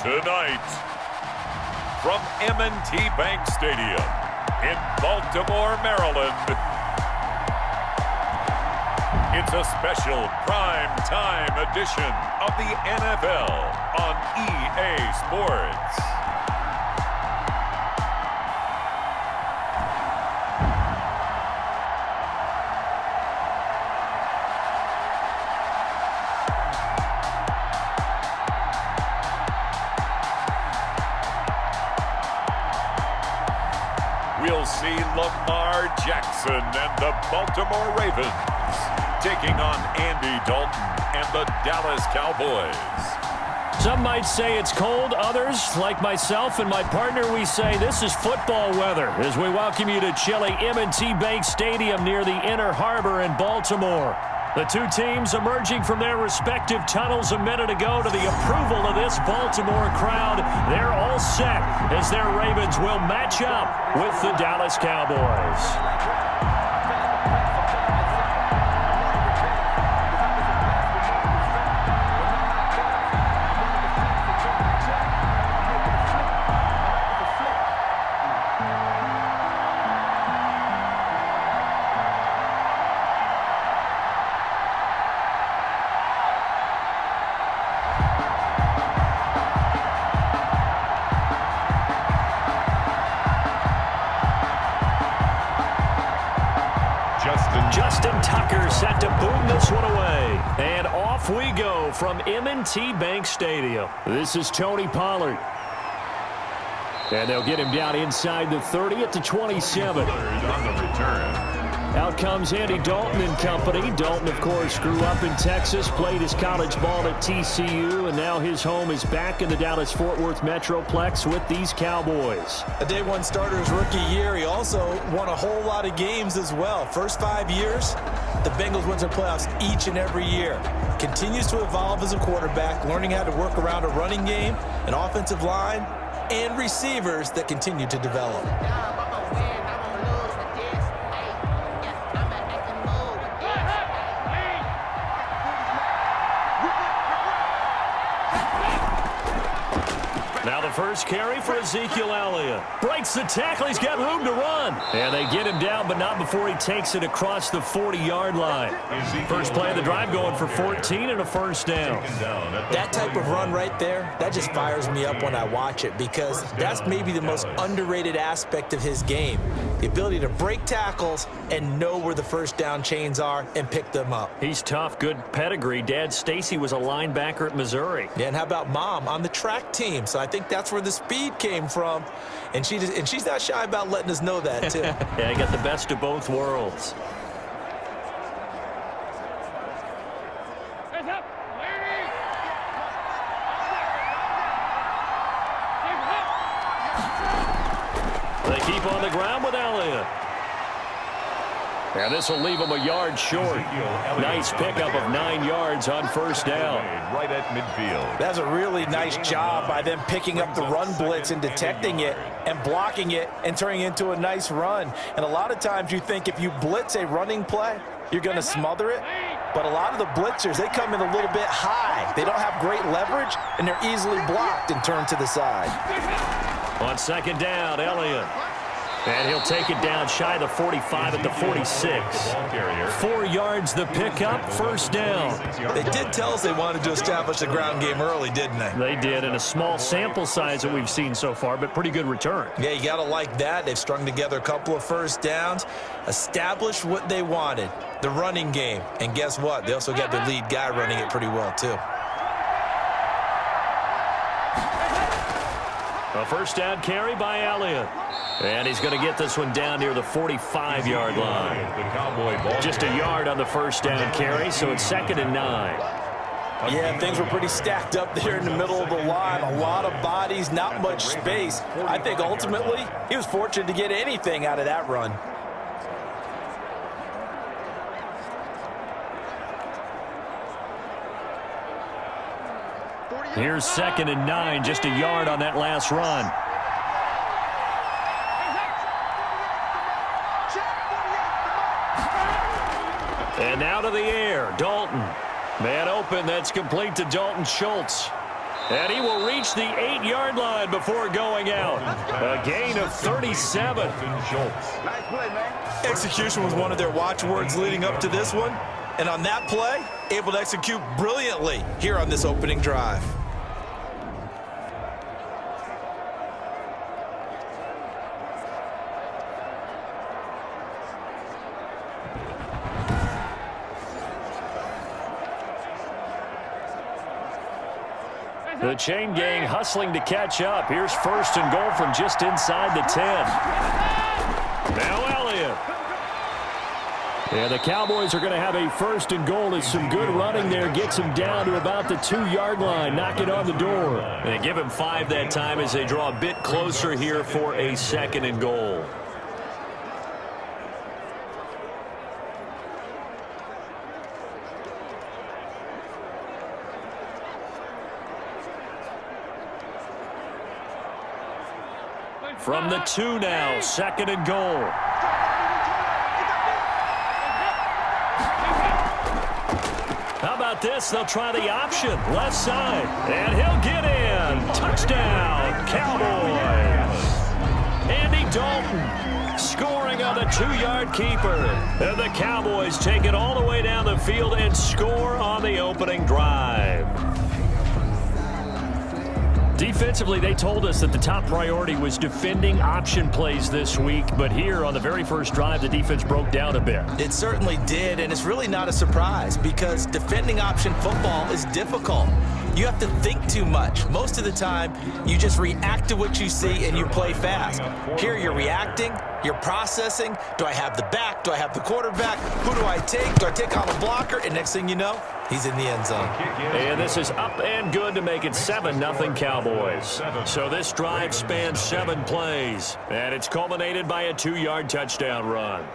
Tonight, from M&T Bank Stadium in Baltimore, Maryland, it's a special prime time edition of the NFL on EA Sports. We'll see Lamar Jackson and the Baltimore Ravens taking on Andy Dalton and the Dallas Cowboys. Some might say it's cold. Others, like myself and my partner, we say this is football weather as we welcome you to chilly M&T Bank Stadium near the Inner Harbor in Baltimore. The two teams emerging from their respective tunnels a minute ago to the approval of this Baltimore crowd. They're all set as their Ravens will match up with the Dallas Cowboys. Justin Tucker set to boom this one away. And off we go from M&T Bank Stadium. This is Tony Pollard. And they'll get him down inside the 30 at the 27. On the return. Out comes Andy Dalton and company. Dalton, of course, grew up in Texas, played his college ball at TCU, and now his home is back in the Dallas-Fort Worth Metroplex with these Cowboys. A day one starter his rookie year. He also won a whole lot of games as well. First 5 years, the Bengals went to the playoffs each and every year. Continues to evolve as a quarterback, learning how to work around a running game, an offensive line, and receivers that continue to develop. Now the first carry for Ezekiel Elliott. Breaks the tackle. He's got room to run. And they get him down, but not before he takes it across the 40-yard line. First play of the drive going for 14 and a first down. That type of run right there, that just fires me up when I watch it because that's maybe the most underrated aspect of his game. The ability to break tackles and know where the first down chains are and pick them up. He's tough, good pedigree. Dad Stacy was a linebacker at Missouri. Yeah, and how about Mom on the track team? So I think that's where the speed came from. And she's not shy about letting us know that, too. Yeah, he got the best of both worlds. They keep on the ground with Elliott. And this will leave him a yard short. Nice pickup of 9 yards on first down. Right at midfield. That's a really nice job by them picking up the run blitz and detecting it and blocking it and turning it into a nice run. And a lot of times you think if you blitz a running play, you're going to smother it. But a lot of the blitzers, they come in a little bit high. They don't have great leverage, and they're easily blocked and turned to the side. On second down, Elliott. And he'll take it down shy of the 45 at the 46. 4 yards the pickup, first down. They did tell us they wanted to establish the ground game early, didn't they? They did, in a small sample size that we've seen so far, but pretty good return. Yeah, you got to like that. They've strung together a couple of first downs, established what they wanted, the running game. And guess what? They also got their lead guy running it pretty well, too. A first down carry by Elliott. And he's going to get this one down near the 45-yard line. Just a yard on the first down carry, so it's 2nd and 9. Yeah, things were pretty stacked up there in the middle of the line. A lot of bodies, not much space. I think ultimately he was fortunate to get anything out of that run. Here's 2nd and 9, just a yard on that last run. And now to the air, Dalton. Man open, that's complete to Dalton Schultz. And he will reach the 8-yard line before going out. A gain of 37. Nice play, man. Execution was one of their watchwords leading up to this one. And on that play, able to execute brilliantly here on this opening drive. The chain gang hustling to catch up. Here's first and goal from just inside the 10. Now Elliott. And the Cowboys are going to have a first and goal as some good running there gets him down to about the 2-yard line. Knock it on the door. And they give him 5 that time as they draw a bit closer here for a second and goal. From the 2 now, second and goal. How about this? They'll try the option, left side, and he'll get in. Touchdown, Cowboys. Andy Dalton scoring on the 2-yard keeper. And the Cowboys take it all the way down the field and score on the opening drive. Defensively, they told us that the top priority was defending option plays this week, but here on the very first drive, the defense broke down a bit. It certainly did, and it's really not a surprise because defending option football is difficult. You have to think too much. Most of the time, you just react to what you see and you play fast. Here, you're reacting, you're processing. Do I have the back? Do I have the quarterback? Who do I take? Do I take on a blocker? And next thing you know, he's in the end zone. And this is up and good to make it 7-0 Cowboys. So this drive spans 7 plays, and it's culminated by a 2-yard touchdown run.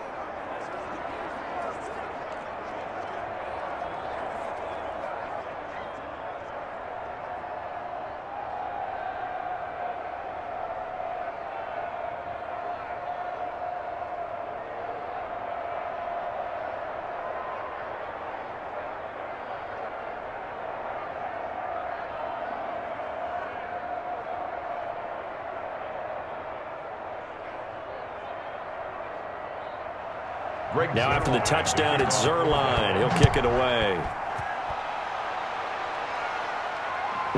Now after the touchdown, it's Zerline. He'll kick it away.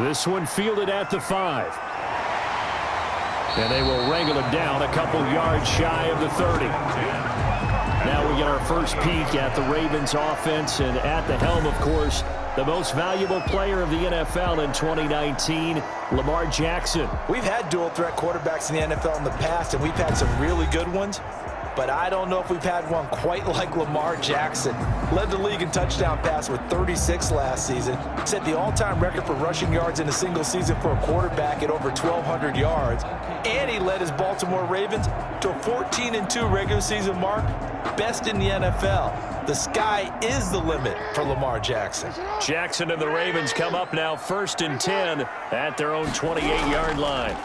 This one fielded at the 5. And they will wrangle it down a couple yards shy of the 30. Now we get our first peek at the Ravens offense, and at the helm, of course, the most valuable player of the NFL in 2019, Lamar Jackson. We've had dual-threat quarterbacks in the NFL in the past, and we've had some really good ones. But I don't know if we've had one quite like Lamar Jackson. Led the league in touchdown pass with 36 last season. Set the all-time record for rushing yards in a single season for a quarterback at over 1,200 yards. And he led his Baltimore Ravens to a 14-2 regular season mark. Best in the NFL. The sky is the limit for Lamar Jackson. Jackson and the Ravens come up now 1st and 10 at their own 28-yard line.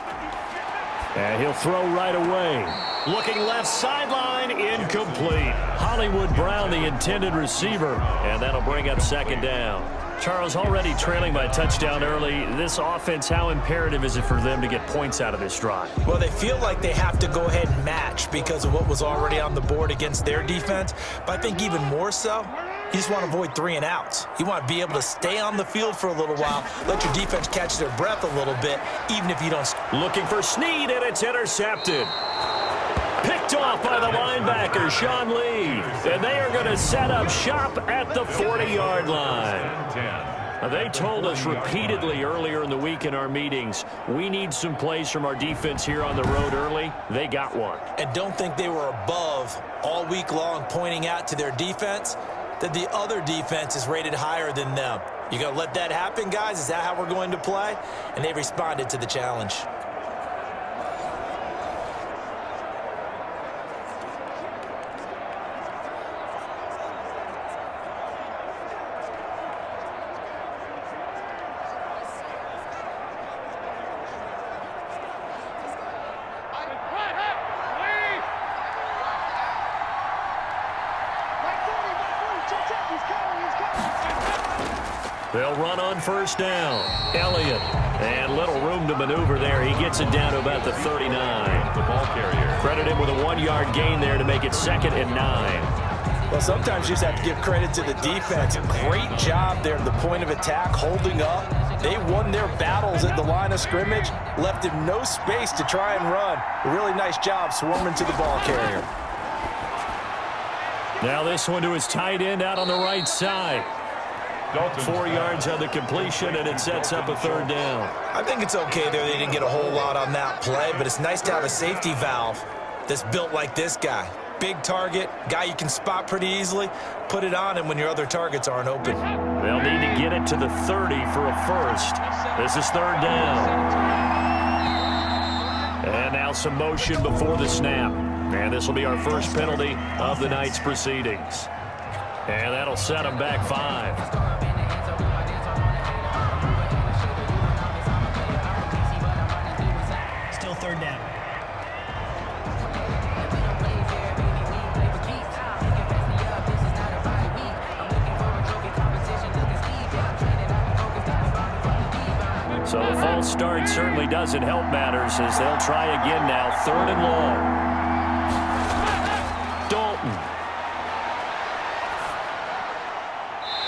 And he'll throw right away. Looking left sideline, incomplete. Hollywood Brown, the intended receiver, and that'll bring up second down. Charles, already trailing by a touchdown early. This offense, how imperative is it for them to get points out of this drive? Well, they feel like they have to go ahead and match because of what was already on the board against their defense. But I think even more so, you just want to avoid 3 and outs. You want to be able to stay on the field for a little while, let your defense catch their breath a little bit, even if you don't. Looking for Snead, and it's intercepted. Picked off by the linebacker, Sean Lee. And they are going to set up shop at the 40-yard line. They told us repeatedly earlier in the week in our meetings, we need some plays from our defense here on the road early. They got one. And don't think they were above all week long pointing out to their defense that the other defense is rated higher than them. You going to let that happen, guys? Is that how we're going to play? And they responded to the challenge. They'll run on first down. Elliott. And little room to maneuver there. He gets it down to about the 39. The ball carrier. Credit him with a 1-yard gain there to make it 2nd and 9. Well, sometimes you just have to give credit to the defense. Great job there at the point of attack, holding up. They won their battles at the line of scrimmage, left him no space to try and run. A really nice job swarming to the ball carrier. Now this one to his tight end out on the right side. 4 yards on the completion, and it sets up a 3rd down. I think it's okay there. They didn't get a whole lot on that play, but it's nice to have a safety valve that's built like this guy. Big target, guy you can spot pretty easily. Put it on him when your other targets aren't open. They'll need to get it to the 30 for a first. This is 3rd down. And now some motion before the snap. And this will be our first penalty of the night's proceedings. And that'll set them back 5. Still 3rd down. So the false start certainly doesn't help matters as they'll try again now. 3rd and long.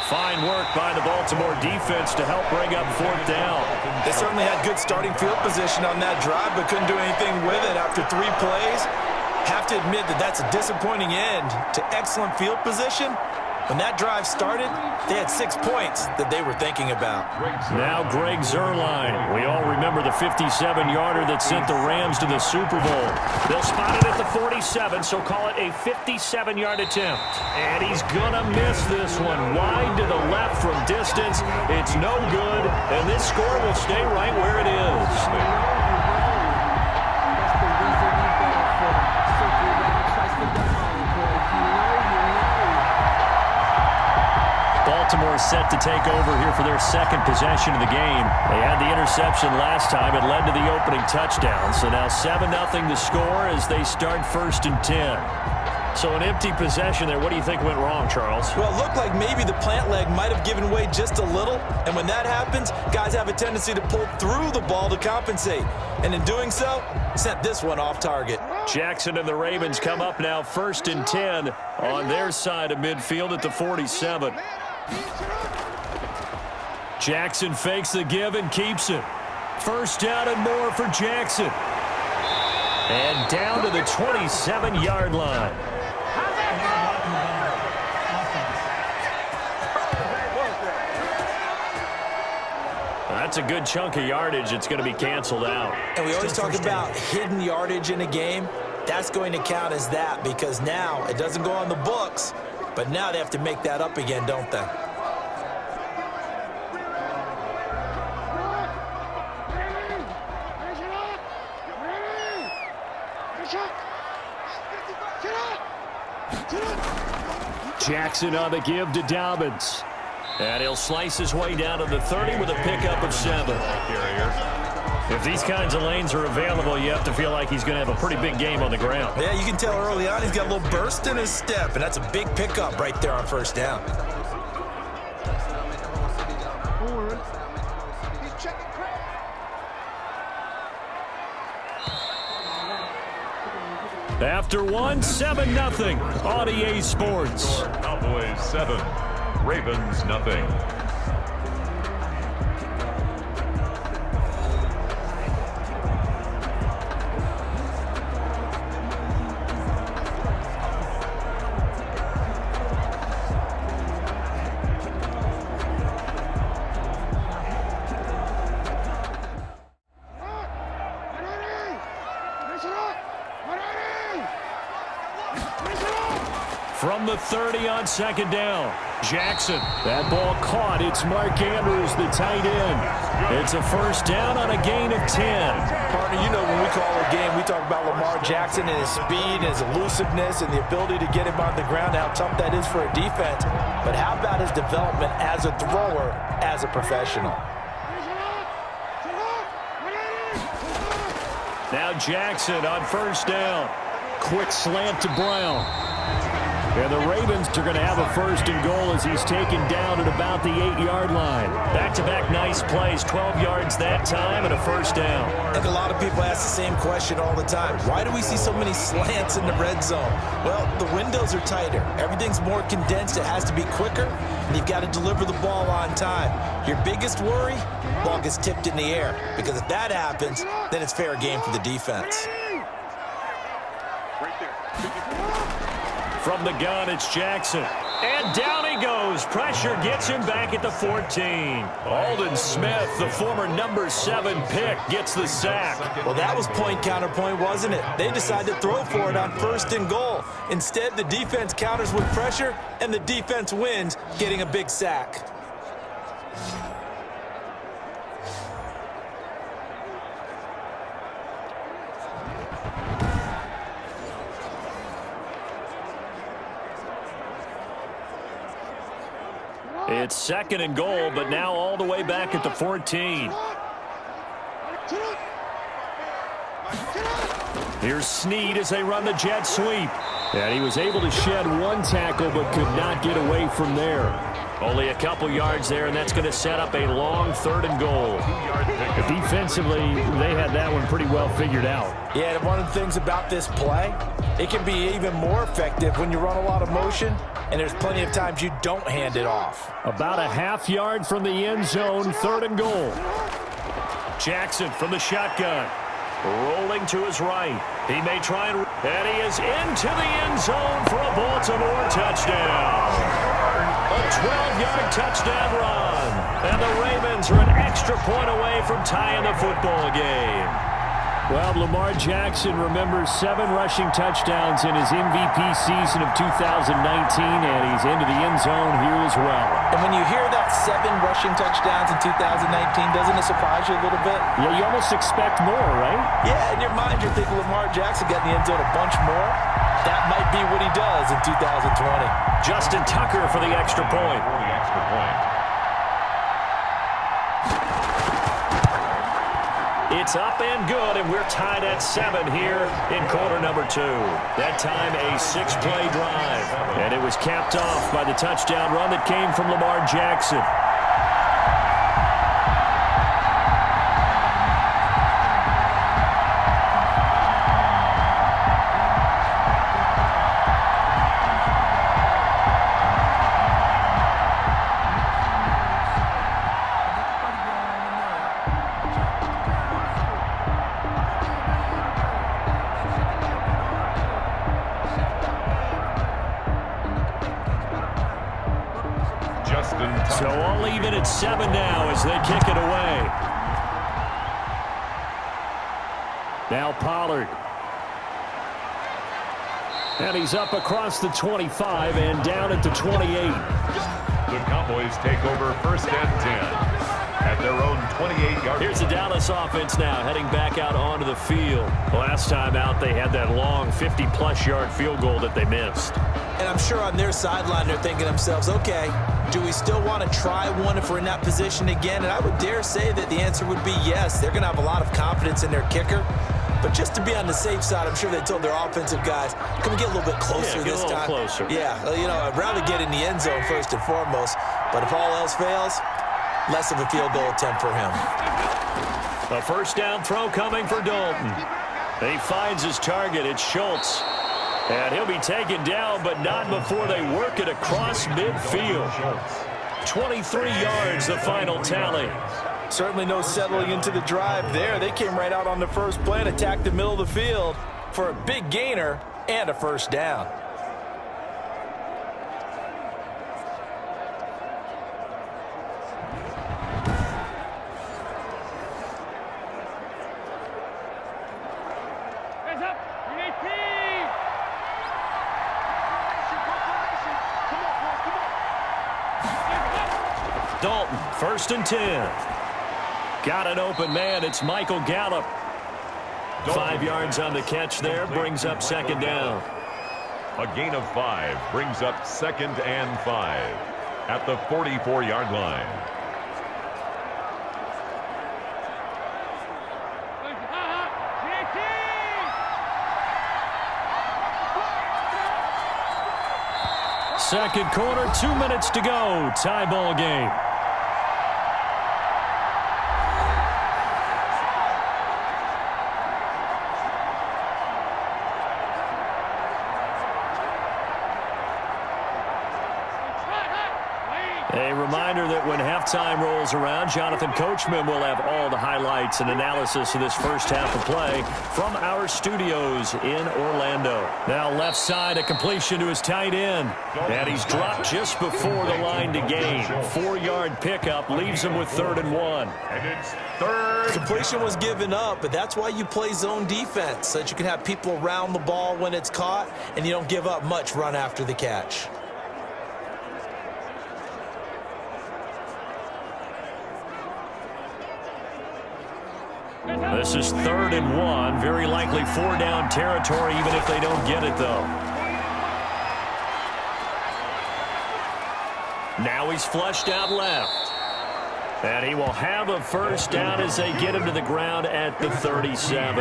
Fine work by the Baltimore defense to help bring up 4th down. They certainly had good starting field position on that drive, but couldn't do anything with it after 3 plays. Have to admit that that's a disappointing end to excellent field position. When that drive started, they had 6 points that they were thinking about. Now Greg Zuerlein. We all remember the 57-yarder that sent the Rams to the Super Bowl. They'll spot it at the 47, so call it a 57-yard attempt. And he's going to miss this one. Wide to the left from distance. It's no good, and this score will stay right where it is. Baltimore set to take over here for their 2nd possession of the game. They had the interception last time. It led to the opening touchdown. So now 7-0 the score as they start 1st and 10. So an empty possession there. What do you think went wrong, Charles? Well, it looked like maybe the plant leg might have given way just a little. And when that happens, guys have a tendency to pull through the ball to compensate. And in doing so, sent this one off target. Jackson and the Ravens come up now 1st and 10 on their side of midfield at the 47. Jackson fakes the give and keeps it. 1st down and more for Jackson. And down to the 27-yard line. That's a good chunk of yardage. It's going to be canceled out. And we always talk about hidden yardage in a game. That's going to count as that because now it doesn't go on the books, but now they have to make that up again, don't they? Jackson on the give to Dobbins. And he'll slice his way down to the 30 with a pickup of 7. If these kinds of lanes are available, you have to feel like he's going to have a pretty big game on the ground. Yeah, you can tell early on he's got a little burst in his step, and that's a big pickup right there on 1st down. After one, 7-0 on EA Sports. Cowboys 7, Ravens 0. From the 30 on 2nd down. Jackson. That ball caught. It's Mark Andrews, the tight end. It's a 1st down on a gain of 10. Partner, you know when we call a game, we talk about Lamar Jackson and his speed, and his elusiveness, and the ability to get him on the ground, how tough that is for a defense. But how about his development as a thrower, as a professional? Now Jackson on 1st down. Quick slant to Brown. And the Ravens are going to have a first and goal as he's taken down at about the 8-yard line. Back-to-back nice plays, 12 yards that time and a first down. I think a lot of people ask the same question all the time. Why do we see so many slants in the red zone? Well, the windows are tighter. Everything's more condensed. It has to be quicker, and you've got to deliver the ball on time. Your biggest worry? Ball gets tipped in the air, because if that happens, then it's fair game for the defense. From the gun, it's Jackson. And down he goes. Pressure gets him back at the 14. Aldon Smith, the former number 7 pick, gets the sack. Well, that was point counterpoint, wasn't it? They decided to throw for it on first and goal. Instead, the defense counters with pressure, and the defense wins, getting a big sack. It's second and goal, but now all the way back at the 14. Here's Snead as they run the jet sweep. And he was able to shed one tackle but could not get away from there. Only a couple yards there, and that's going to set up a long third and goal. Defensively, they had that one pretty well figured out. Yeah, and one of the things about this play, it can be even more effective when you run a lot of motion, and there's plenty of times you don't hand it off. About a half yard from the end zone, third and goal. Jackson from the shotgun. Rolling to his right. He may try and he is into the end zone for a Baltimore touchdown. A 12-yard touchdown run. And the Ravens are an extra point away from tying the football game. Well, Lamar Jackson remembers 7 rushing touchdowns in his MVP season of 2019, and he's into the end zone here as well. And when you hear that 7 rushing touchdowns in 2019, doesn't it surprise you a little bit? Yeah, you almost expect more, right? Yeah, in your mind you're thinking Lamar Jackson got in the end zone a bunch more. That might be what he does in 2020. Justin Tucker for the extra point. It's up and good, and we're tied at 7 here in quarter number 2. That time a 6-play drive, and it was capped off by the touchdown run that came from Lamar Jackson. So all even at 7 now as they kick it away. Now Pollard. And he's up across the 25 and down at the 28. The Cowboys take over first and 10 at their own 28-yard. Here's the Dallas offense now heading back out onto the field. Last time out they had that long 50-plus yard field goal that they missed. And I'm sure on their sideline they're thinking to themselves, okay, do we still want to try one if we're in that position again? And I would dare say that the answer would be yes. They're going to have a lot of confidence in their kicker. But just to be on the safe side, I'm sure they told their offensive guys, can we get a little bit closer this time? Closer. Yeah, you know, I'd rather get in the end zone first and foremost. But if all else fails, less of a field goal attempt for him. A first down throw coming for Dalton. He finds his target. It's Schultz. And he'll be taken down, but not before they work it across midfield. 23 yards, the final tally. Certainly no settling into the drive there. They came right out on the first play and attacked the middle of the field for a big gainer and a first down. Dalton, first and 10. Got an open man. It's Michael Gallup. 5 yards on the catch there. Brings up second down. A gain of 5 brings up second and 5 at the 44-yard line. Second quarter, 2 minutes to go. Tie ball game. A reminder that when halftime rolls around, Jonathan Coachman will have all the highlights and analysis of this first half of play from our studios in Orlando. Now left side, a completion to his tight end. And he's dropped just before the line to gain. 4-yard pickup leaves him with 3rd and 1. And it's third. Completion was given up, but that's why you play zone defense, so that you can have people around the ball when it's caught, and you don't give up much run after the catch. This is 3rd and 1. Very likely 4-down territory, even if they don't get it, though. Now he's flushed out left. And he will have a first down as they get him to the ground at the 37.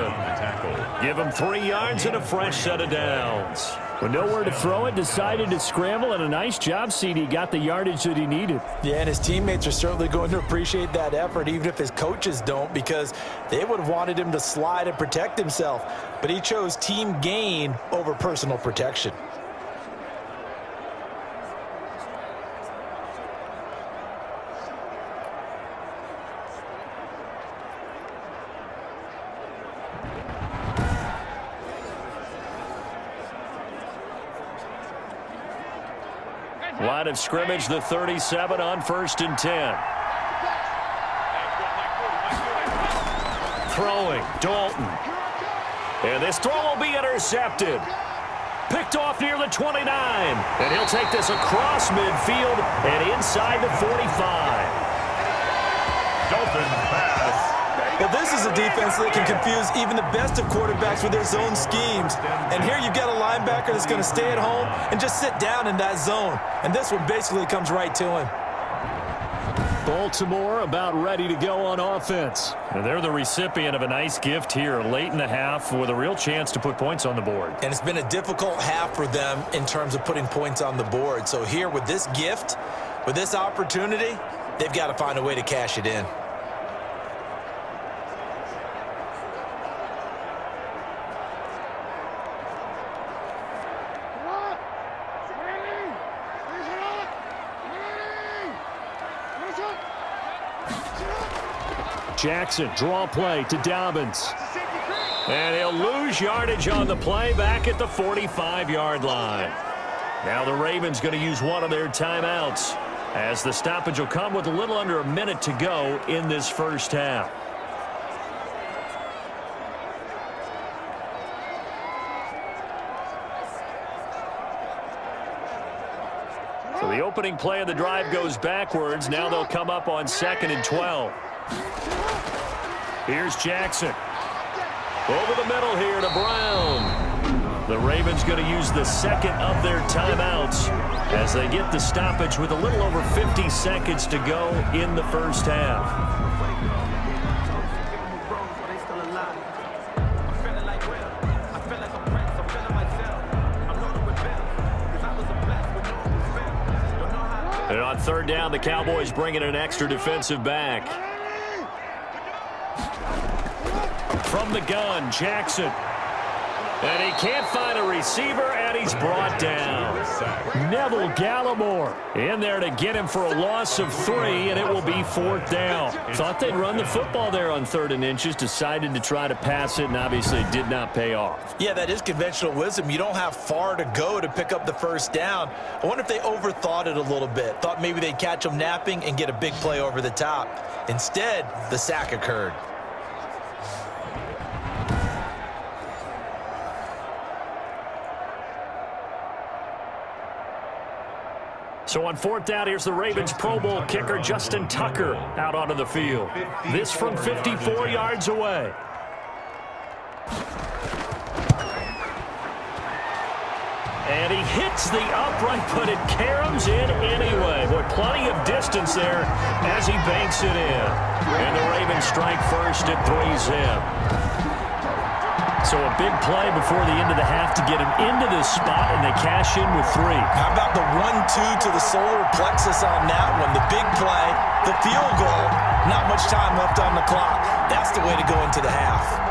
Give him 3 yards and a fresh set of downs. With nowhere to throw it, decided to scramble, and a nice job, CD. Got the yardage that he needed. Yeah, and his teammates are certainly going to appreciate that effort, even if his coaches don't, because they would have wanted him to slide and protect himself. But he chose team gain over personal protection. Line of scrimmage, the 37 on 1st and 10. Throwing, Dalton. And this throw will be intercepted. Picked off near the 29. And he'll take this across midfield and inside the 45. Dalton pass. Well, this is a defense that can confuse even the best of quarterbacks with their zone schemes. And here you've got a linebacker that's going to stay at home and just sit down in that zone. And this one basically comes right to him. Baltimore about ready to go on offense. And they're the recipient of a nice gift here late in the half with a real chance to put points on the board. And it's been a difficult half for them in terms of putting points on the board. So here with this gift, with this opportunity, they've got to find a way to cash it in. Jackson, draw play to Dobbins. And he'll lose yardage on the play back at the 45-yard line. Now the Ravens going to use one of their timeouts as the stoppage will come with a little under a minute to go in this first half. So the opening play of the drive goes backwards. Now they'll come up on 2nd and 12. Here's Jackson. Over the middle here to Brown. The Ravens going to use the second of their timeouts as they get the stoppage with a little over 50 seconds to go in the first half. And on 3rd down, the Cowboys bring in an extra defensive back. From the gun, Jackson. And he can't find a receiver, and he's brought down. Neville Gallimore in there to get him for a loss of 3, and it will be 4th down. Thought they'd run the football there on 3rd and inches, decided to try to pass it, and obviously it did not pay off. Yeah, that is conventional wisdom. You don't have far to go to pick up the first down. I wonder if they overthought it a little bit. Thought maybe they'd catch them napping and get a big play over the top. Instead, the sack occurred. So on 4th down, here's the Ravens Pro Bowl kicker Justin Tucker out onto the field. This from 54 yards away. And he hits the upright, but it caroms in anyway. Boy, plenty of distance there as he banks it in. And the Ravens strike first. It threes him. So a big play before the end of the half to get him into this spot, and they cash in with 3. How about the 1-2 to the solar plexus on that one? The big play, the field goal, not much time left on the clock. That's the way to go into the half.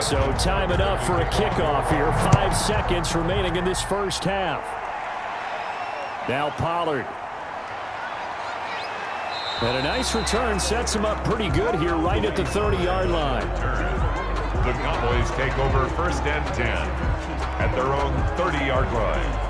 So time it up for a kickoff here. 5 seconds remaining in this first half. Now Pollard. And a nice return sets him up pretty good here right at the 30-yard line. The Cowboys take over 1st and 10 at their own 30-yard line.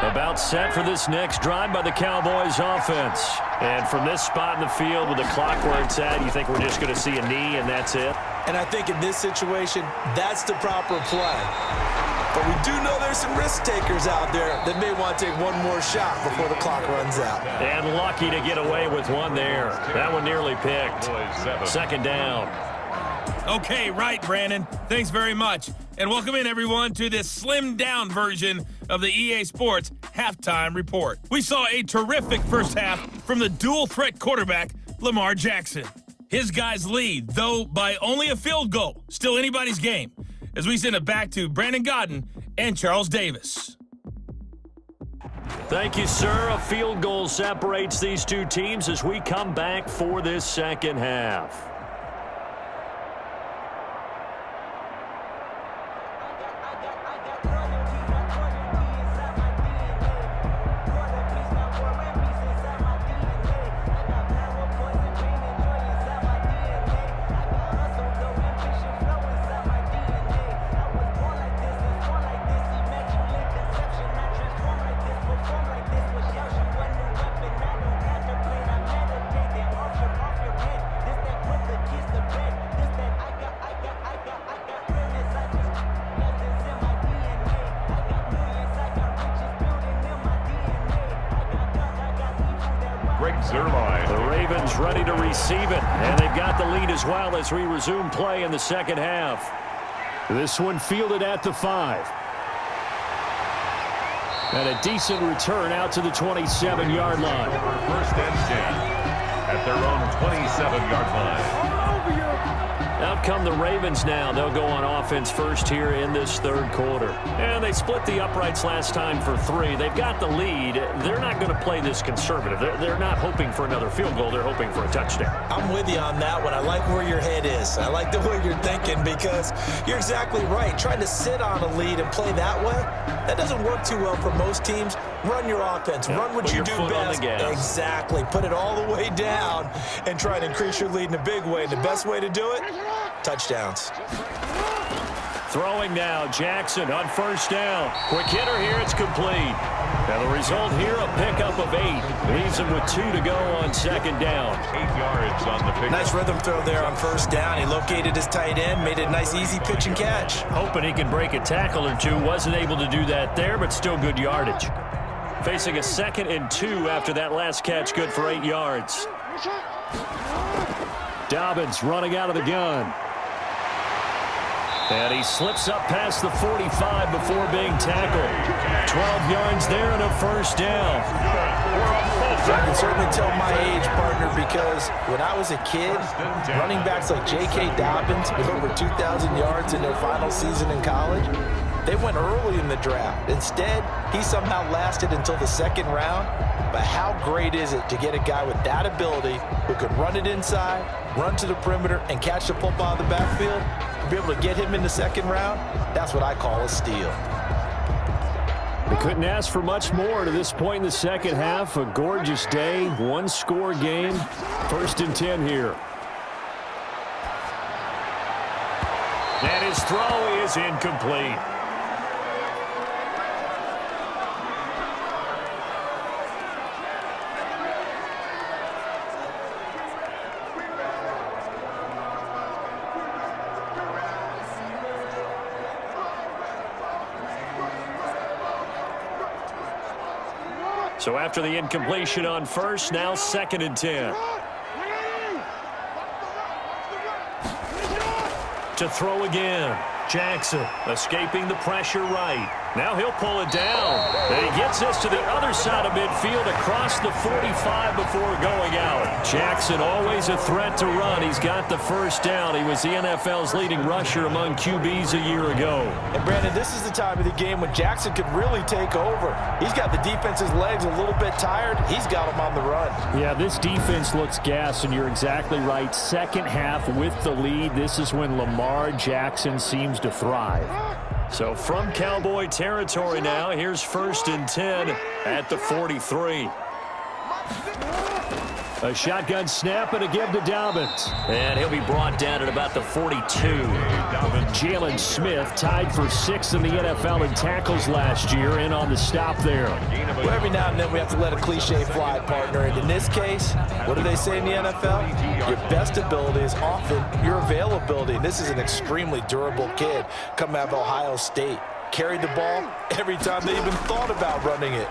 About set for this next drive by the Cowboys offense. And from this spot in the field with the clock where it's at, you think we're just going to see a knee and that's it? And I think in this situation, that's the proper play. But we do know there's some risk takers out there that may want to take one more shot before the clock runs out. And lucky to get away with one there. That one nearly picked. 2nd down. Okay, right, Brandon. Thanks very much. And welcome in, everyone, to this slimmed-down version of the EA Sports Halftime Report. We saw a terrific first half from the dual-threat quarterback, Lamar Jackson. His guys lead, though by only a field goal. Still anybody's game. As we send it back to Brandon Godden and Charles Davis. Thank you, sir. A field goal separates these two teams as we come back for this second half. The Ravens ready to receive it, and they've got the lead as well as we resume play in the second half. This one fielded at the 5. And a decent return out to the 27-yard line. 1st and 10 at their own 27-yard line. Out come the Ravens now. They'll go on offense first here in this 3rd quarter. And they split the uprights last time for 3. They've got the lead. They're not going to play this conservative. They're not hoping for another field goal. They're hoping for a touchdown. I'm with you on that one. I like where your head is. I like the way you're thinking because you're exactly right. Trying to sit on a lead and play that way, that doesn't work too well for most teams. Run your offense. Run what you do best. Exactly. Put it all the way down and try to increase your lead in a big way. And the best way to do it, touchdowns. Throwing now, Jackson on 1st down. Quick hitter here, it's complete. And the result here, a pickup of 8. Leaves him with 2 to go on 2nd down. 8 yards on the pickup. Nice rhythm throw there on 1st down. He located his tight end, made it a nice easy pitch and catch. Hoping he can break a tackle or two. Wasn't able to do that there, but still good yardage. Facing a 2nd and 2 after that last catch, good for 8 yards. Dobbins running out of the gun. And he slips up past the 45 before being tackled. 12 yards there and a 1st down. I can certainly tell my age, partner, because when I was a kid, running backs like J.K. Dobbins with over 2,000 yards in their final season in college, they went early in the draft. Instead, he somehow lasted until the 2nd round. But how great is it to get a guy with that ability who could run it inside, run to the perimeter, and catch the football in the backfield? To be able to get him in the 2nd round, that's what I call a steal. They couldn't ask for much more to this point in the second half. A gorgeous day, one-score game. 1st and 10 here. And his throw is incomplete. So after the incompletion on first, now 2nd and 10. To throw again. Jackson escaping the pressure right. Now he'll pull it down. And he gets this to the other side of midfield across the 45 before going out. Jackson always a threat to run. He's got the first down. He was the NFL's leading rusher among QBs a year ago. And Brandon, this is the time of the game when Jackson could really take over. He's got the defense's legs a little bit tired. He's got him on the run. Yeah, this defense looks gassed, and you're exactly right. Second half with the lead. This is when Lamar Jackson seems to thrive. So from Cowboy territory now, here's 1st and 10 at the 43. A shotgun snap and a give to Dobbins. And he'll be brought down at about the 42. Jalen Smith tied for 6th in the NFL in tackles last year, in on the stop there. Well, every now and then we have to let a cliche fly, partner. And in this case, what do they say in the NFL? Your best ability is often your availability. And this is an extremely durable kid coming out of Ohio State. Carried the ball every time they even thought about running it.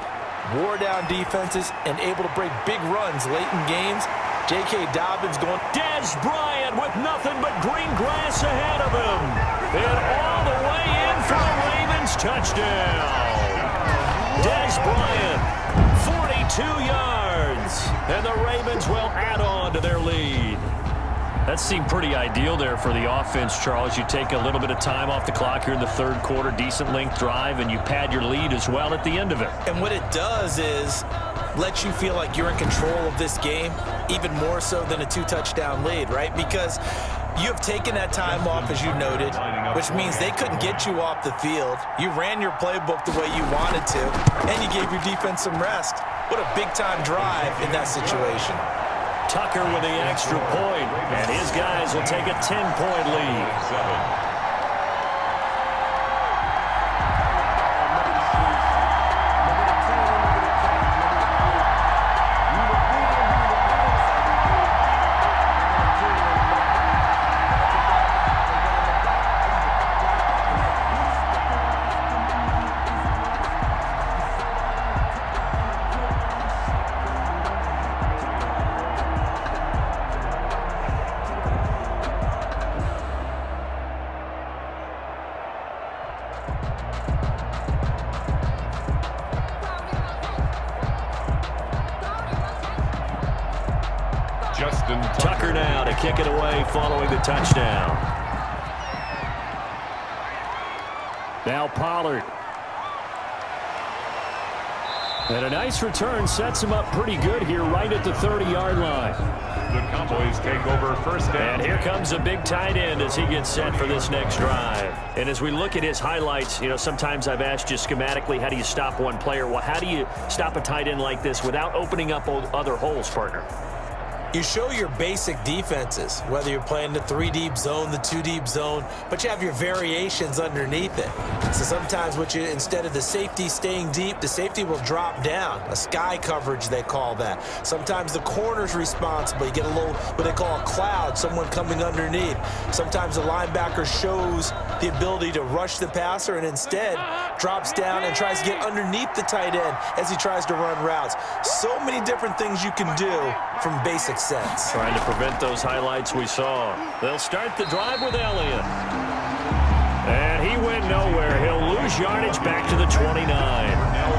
Wore down defenses and able to break big runs late in games. J.K. Dobbins going. Dez Bryant with nothing but green grass ahead of him. And all the way in for a Ravens touchdown. Dez Bryant, 42 yards. And the Ravens will add on to their lead. That seemed pretty ideal there for the offense, Charles. You take a little bit of time off the clock here in the third quarter, decent length drive, and you pad your lead as well at the end of it. And what it does is let you feel like you're in control of this game, even more so than a 2-touchdown lead, right? Because you have taken that time off, as you noted, which means they couldn't get you off the field. You ran your playbook the way you wanted to, and you gave your defense some rest. What a big-time drive in that situation. Tucker with the extra point, and his guys will take a 10-point lead. Tucker now to kick it away following the touchdown. Now Pollard. And a nice return sets him up pretty good here right at the 30-yard line. The Cowboys take over first down. And here comes a big tight end as he gets set for this next drive. And as we look at his highlights, you know, sometimes I've asked you schematically, how do you stop one player? Well, how do you stop a tight end like this without opening up other holes, partner? You show your basic defenses, whether you're playing the 3-deep zone, the 2-deep zone, but you have your variations underneath it. So sometimes instead of the safety staying deep, the safety will drop down. A sky coverage, they call that. Sometimes the corner's responsible. You get a little, what they call a cloud, someone coming underneath. Sometimes the linebacker shows the ability to rush the passer and instead drops down and tries to get underneath the tight end as he tries to run routes. So many different things you can do from basic sense. Trying to prevent those highlights we saw. They'll start the drive with Elliott. And he went nowhere. He'll lose yardage back to the 29.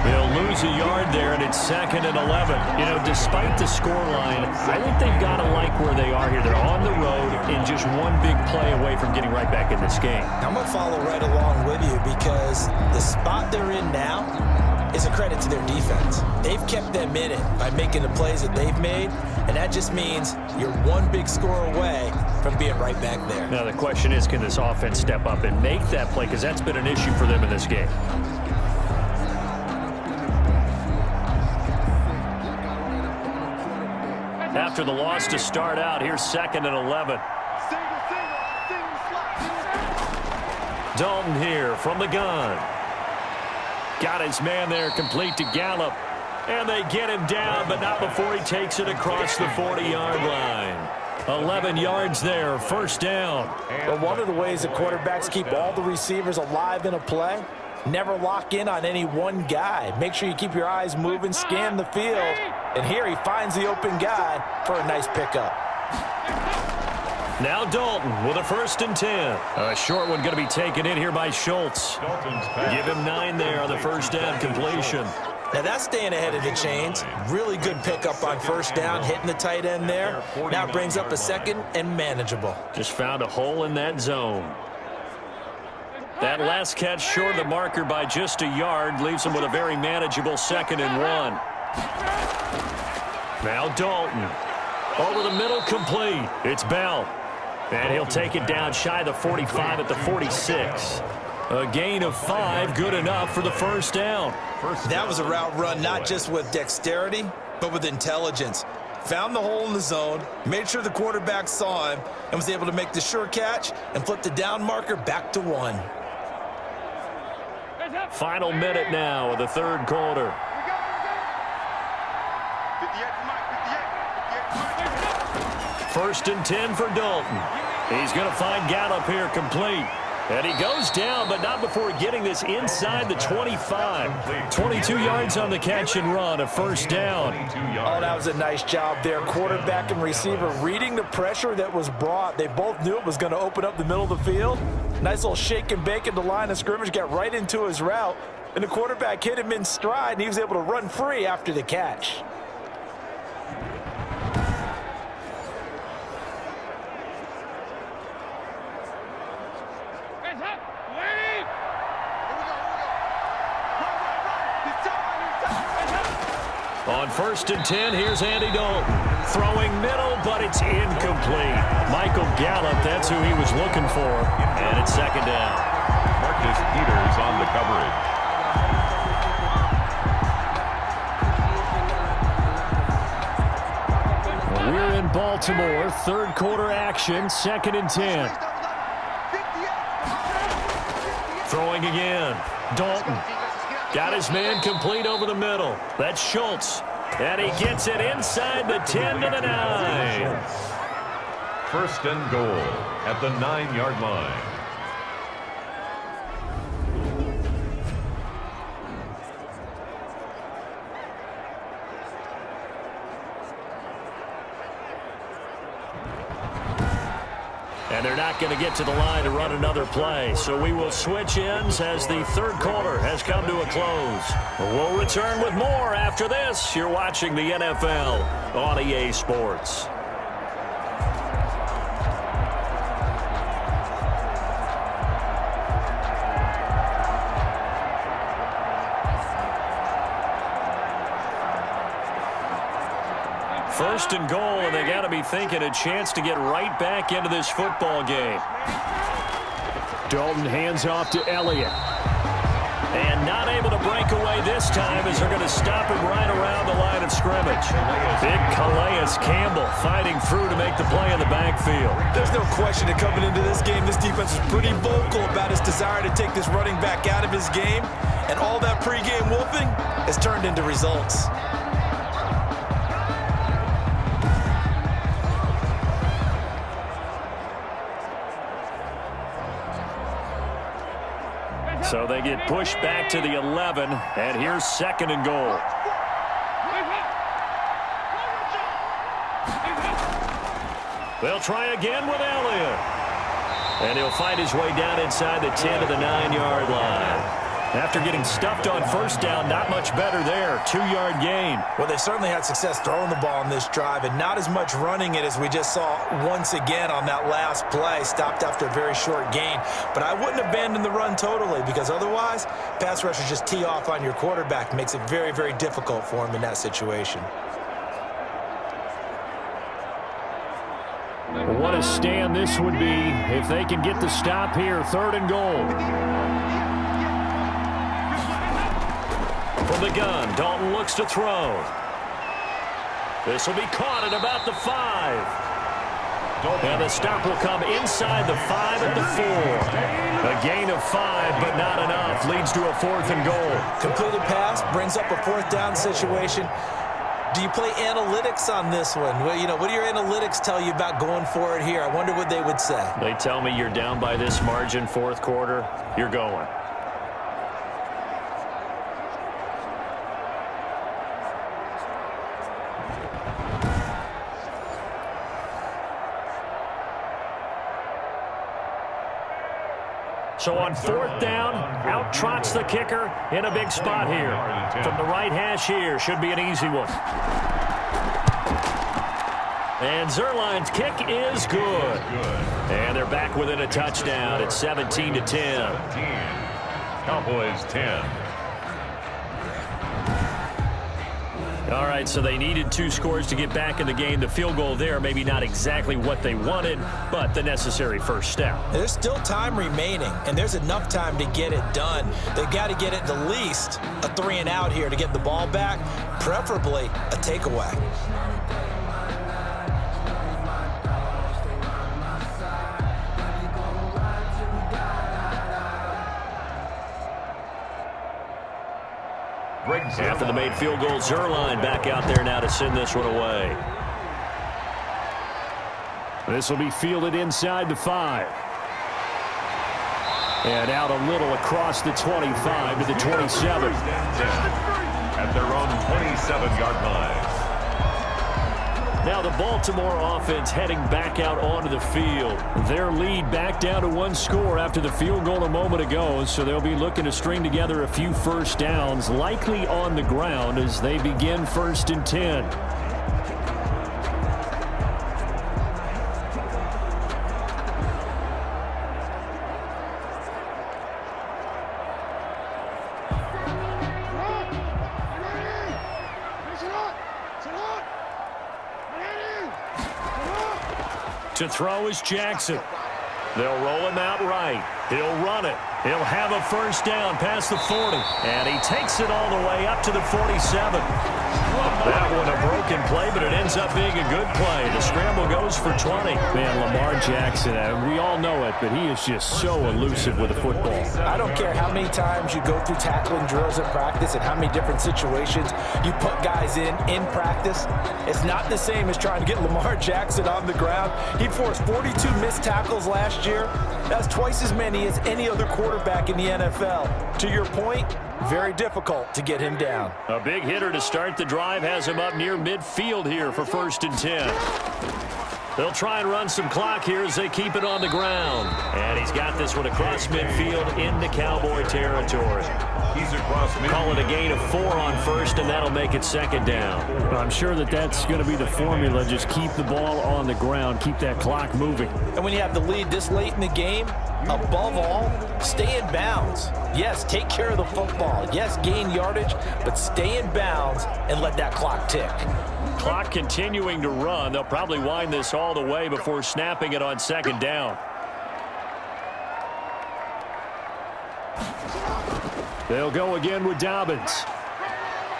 He'll lose a yard there, and it's 2nd and 11. You know, despite the scoreline, I think they've got to like where they are here. They're on the road and just one big play away from getting right back in this game. I'm going to follow right along with you because the spot they're in now is a credit to their defense. They've kept them in it by making the plays that they've made, and that just means you're one big score away from being right back there. Now the question is, can this offense step up and make that play? Because that's been an issue for them in this game. After the loss to start out, here's 2nd and 11. Dalton here from the gun. Got his man there, complete to Gallup. And they get him down, but not before he takes it across the 40-yard line. 11 yards there, first down. But one of the ways the quarterbacks keep all the receivers alive in a play Never lock in on any one guy. Make sure you keep your eyes moving, scan the field. And here he finds the open guy for a nice pickup. Now Dalton with a 1st and 10. A short one going to be taken in here by Schultz. Give him 9 there on the 1st down completion. Now that's staying ahead of the chains. Really good pickup on 1st down, hitting the tight end there. Now it brings up a 2nd and manageable. Just found a hole in that zone. That last catch short of the marker by just a yard leaves him with a very manageable 2nd and 1. Now Dalton. Over the middle, complete. It's Bell. And he'll take it down shy of the 45 at the 46. A gain of 5, good enough for the 1st down. That was a route run not just with dexterity, but with intelligence. Found the hole in the zone, made sure the quarterback saw him, and was able to make the sure catch and flip the down marker back to 1. Final minute now of the 3rd quarter. First and 10 for Dalton. He's going to find Gallup here complete. And he goes down, but not before getting this inside the 25. 22 yards on the catch and run, a 1st down. Oh, that was a nice job there. Quarterback and receiver reading the pressure that was brought. They both knew it was going to open up the middle of the field. Nice little shake and bake at the line of scrimmage, got right into his route. And the quarterback hit him in stride, and he was able to run free after the catch. On 1st and 10, here's Andy Dalton. Throwing middle, but it's incomplete. Michael Gallup, that's who he was looking for. And it's 2nd down. Marcus Peters on the coverage. We're in Baltimore. 3rd quarter action, 2nd and 10. Throwing again. Dalton. Got his man complete over the middle. That's Schultz. And he gets it inside the 10 to the 9. 1st and goal at the 9-yard line. And they're not going to get to the line to run another play. So we will switch ends as the 3rd quarter has come to a close. We'll return with more after this. You're watching the NFL on EA Sports. First and goal, and they got to be thinking a chance to get right back into this football game. Dalton hands off to Elliott. And not able to break away this time as they're going to stop him right around the line of scrimmage. Big Calais Campbell fighting through to make the play in the backfield. There's no question that coming into this game, this defense is pretty vocal about his desire to take this running back out of his game. And all that pregame wolfing has turned into results. So they get pushed back to the 11, and here's 2nd and goal. They'll try again with Elliott. And he'll find his way down inside the 10 to the 9-yard line. After getting stuffed on 1st down, not much better there. 2-yard gain. Well, they certainly had success throwing the ball on this drive, and not as much running it as we just saw once again on that last play. Stopped after a very short gain. But I wouldn't abandon the run totally, because otherwise, pass rushers just tee off on your quarterback. Makes it very, very difficult for him in that situation. What a stand this would be if they can get the stop here. 3rd and goal. From the gun, Dalton looks to throw. This will be caught at about the 5. And the stop will come inside the 5 at the 4. A gain of 5, but not enough. Leads to a 4th and goal. Completed pass, brings up a 4th down situation. Do you play analytics on this one? Well, what do your analytics tell you about going for it here? I wonder what they would say. They tell me you're down by this margin 4th quarter, you're going. So on 4th down, out trots the kicker in a big spot here. From the right hash here, should be an easy one. And Zuerlein's kick is good. And they're back within a touchdown. It's 17-10. Cowboys 10. All right, so they needed 2 scores to get back in the game. The field goal there, maybe not exactly what they wanted, but the necessary first step. There's still time remaining, and there's enough time to get it done. They've got to get it at least a 3-and-out here to get the ball back, preferably a takeaway. After the made field goal, Zuerlein back out there now to send this one away. This will be fielded inside the 5. And out a little across the 25 to the 27. At their own 27-yard line. Now the Baltimore offense heading back out onto the field. Their lead back down to 1 score after the field goal a moment ago, so they'll be looking to string together a few first downs, likely on the ground as they begin 1st and 10. To throw is Jackson. They'll roll him out right. He'll run it. He'll have a first down past the 40. And he takes it all the way up to the 47. That one a broken play, but it ends up being a good play. The scramble goes for 20. Man, Lamar Jackson, we all know it, but he is just so elusive with the football. I don't care how many times you go through tackling drills at practice and how many different situations you put guys in practice. It's not the same as trying to get Lamar Jackson on the ground. He forced 42 missed tackles last year. That's twice as many as any other quarterback in the NFL. To your point, very difficult to get him down. A big hitter to start the drive has him up near midfield here for 1st and 10. They'll try and run some clock here as they keep it on the ground. And he's got this one across midfield into Cowboy territory. He's across midfield. Call it a gain of 4 on 1st, and that'll make it 2nd down. I'm sure that's going to be the formula. Just keep the ball on the ground. Keep that clock moving. And when you have the lead this late in the game, above all, stay in bounds. Yes, take care of the football. Yes, gain yardage, but stay in bounds and let that clock tick. Clock continuing to run. They'll probably wind this all the way before snapping it on 2nd down. They'll go again with Dobbins.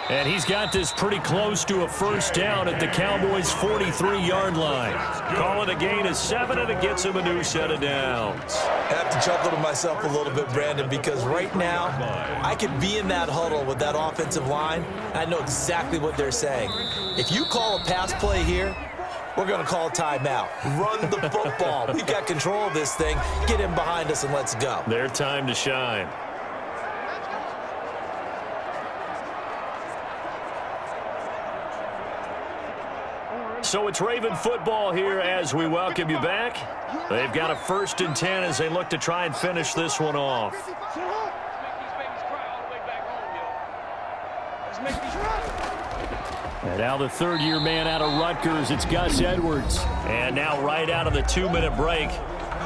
And he's got this pretty close to a first down at the Cowboys' 43-yard line. Call it a gain of 7, and it gets him a new set of downs. I have to chuckle to myself a little bit, Brandon, because right now I could be in that huddle with that offensive line. I know exactly what they're saying. If you call a pass play here, we're going to call a timeout. Run the football. We've got control of this thing. Get him behind us and let's go. Their time to shine. So it's Raven football here as we welcome you back. They've got a 1st and 10 as they look to try and finish this one off. And now the 3rd-year man out of Rutgers, it's Gus Edwards. And now right out of the 2-minute break,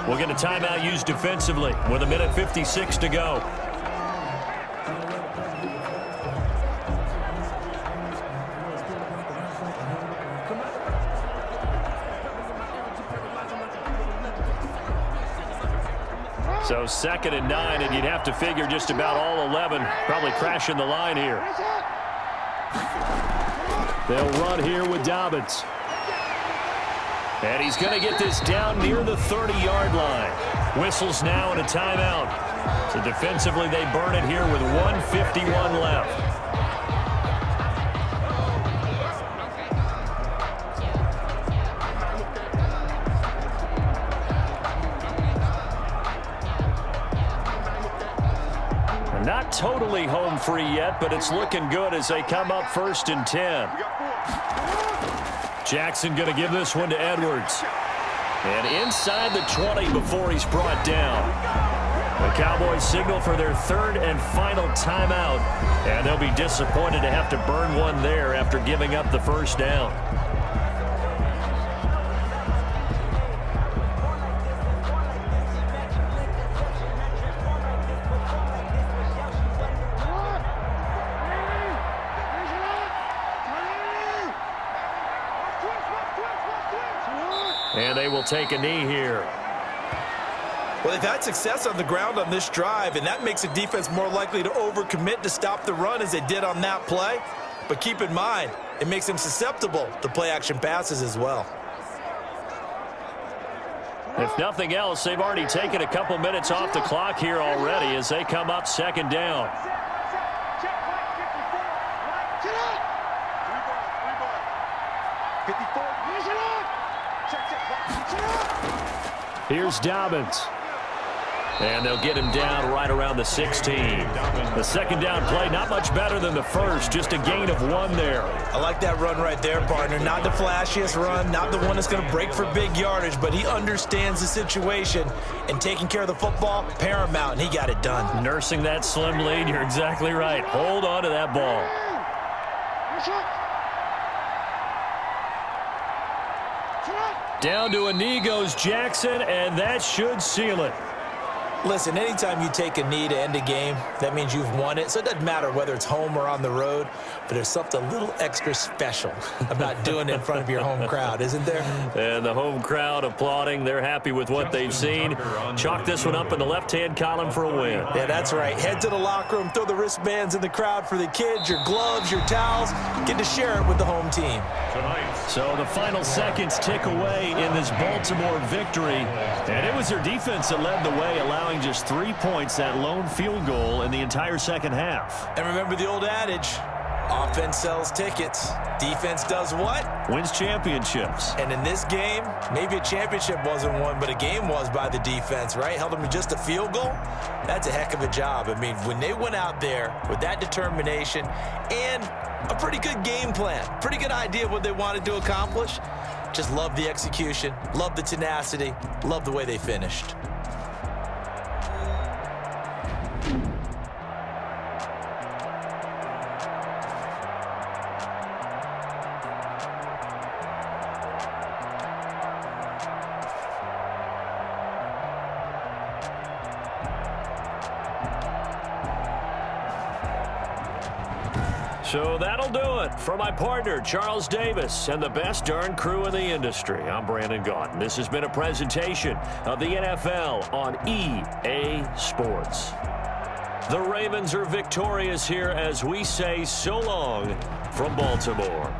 we'll get a timeout used defensively with 1:56 to go. So 2nd and 9, and you'd have to figure just about all 11 probably crashing the line here. They'll run here with Dobbins. And he's going to get this down near the 30-yard line. Whistles now and a timeout. So defensively, they burn it here with 1:51 left. Not totally home free yet, but it's looking good as they come up 1st and 10. Jackson going to give this one to Edwards. And inside the 20 before he's brought down. The Cowboys signal for their third and final timeout, and they'll be disappointed to have to burn one there after giving up the first down. And they will take a knee here. Well, they've had success on the ground on this drive, and that makes the defense more likely to overcommit to stop the run as they did on that play. But keep in mind, it makes them susceptible to play-action passes as well. If nothing else, they've already taken a couple minutes off the clock here already as they come up second down. Here's Dobbins. And they'll get him down right around the 16. The second down play, not much better than the first, just a gain of 1 there. I like that run right there, partner. Not the flashiest run, not the one that's going to break for big yardage, but he understands the situation, and taking care of the football, paramount, and he got it done. Nursing that slim lead, you're exactly right. Hold on to that ball. Down to a knee goes Jackson, and that should seal it. Listen, anytime you take a knee to end a game, that means you've won it. So it doesn't matter whether it's home or on the road, but there's something a little extra special about doing it in front of your home crowd, isn't there? And the home crowd applauding. They're happy with what they've seen. Chalk this one up in the left-hand column for a win. Yeah, that's right. Head to the locker room, throw the wristbands in the crowd for the kids, your gloves, your towels. Get to share it with the home team. So the final seconds tick away in this Baltimore victory. And it was their defense that led the way, allowing just 3 points, that lone field goal in the entire second half. And remember the old adage, offense sells tickets. Defense does what? Wins championships. And in this game, maybe a championship wasn't won, but a game was by the defense, right? Held them to just a field goal. That's a heck of a job. I mean, when they went out there with that determination and a pretty good game plan, pretty good idea of what they wanted to accomplish, just love the execution, love the tenacity, love the way they finished. So that'll do it for my partner, Charles Davis, and the best darn crew in the industry. I'm Brandon Gaudin. This has been a presentation of the NFL on EA Sports. The Ravens are victorious here as we say so long from Baltimore.